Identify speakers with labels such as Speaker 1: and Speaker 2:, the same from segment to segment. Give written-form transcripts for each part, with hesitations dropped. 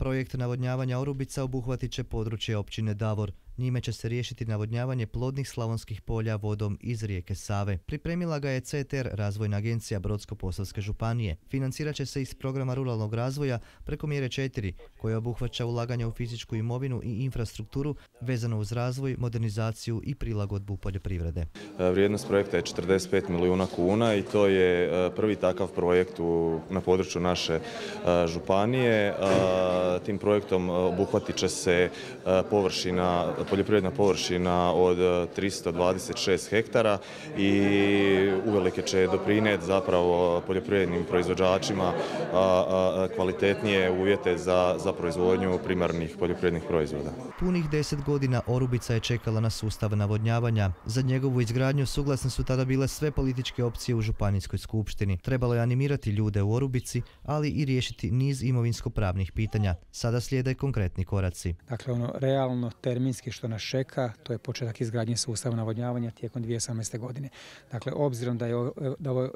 Speaker 1: Projekt navodnjavanja Orubica obuhvatit će područje općine Davor. Njime će se riješiti navodnjavanje plodnih slavonskih polja vodom iz rijeke Save. Pripremila ga je CTR, Razvojna agencija Brodsko-posavske županije. Financirat će se iz programa ruralnog razvoja preko mjere 4, koja obuhvaća ulaganje u fizičku imovinu i infrastrukturu vezano uz razvoj, modernizaciju i prilagodbu poljoprivrede.
Speaker 2: Vrijednost projekta je 45 milijuna kuna i to je prvi takav projekt na području naše županije. Tim projektom obuhvatit će se poljoprivredna površina od 326 hektara i uvelike će doprinijeti zapravo poljoprivrednim proizvođačima kvalitetnije uvjete za proizvodnju primarnih poljoprivrednih proizvoda.
Speaker 1: Punih 10 godina Orubica je čekala na sustav navodnjavanja. Za njegovu izgradnju suglasne su tada bile sve političke opcije u županijskoj skupštini. Trebalo je animirati ljude u Orubici, ali i riješiti niz imovinsko-pravnih pitanja. Sada slijede konkretni koraci.
Speaker 3: Dakle, realno terminski što nas čeka, to je početak izgradnje sustava navodnjavanja tijekom 2018. godine. Dakle, obzirom da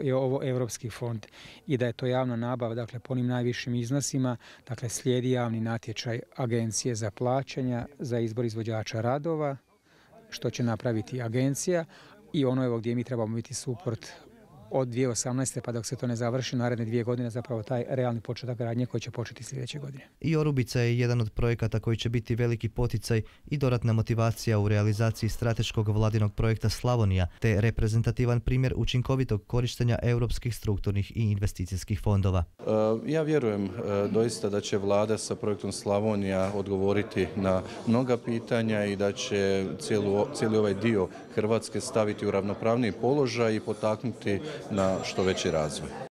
Speaker 3: je ovo Europski fond i da je to javna nabava, dakle, po onim najvišim iznosima, dakle, slijedi javni natječaj Agencije za plaćanja za izbor izvođača radova, što će napraviti agencija i ono je gdje mi trebamo biti suport od 2018. pa dok se to ne završi, naredne 2 godine zapravo taj realni početak gradnje koji će početi sljedeće godine.
Speaker 1: I Orubica je jedan od projekata koji će biti veliki poticaj i dodatna motivacija u realizaciji strateškog vladinog projekta Slavonija, te reprezentativan primjer učinkovitog korištenja europskih strukturnih i investicijskih fondova.
Speaker 4: Ja vjerujem doista da će vlada sa projektom Slavonija odgovoriti na mnoga pitanja i da će cijeli ovaj dio Hrvatske staviti u ravnopravniji položaj i potaknuti na što veći razvoj.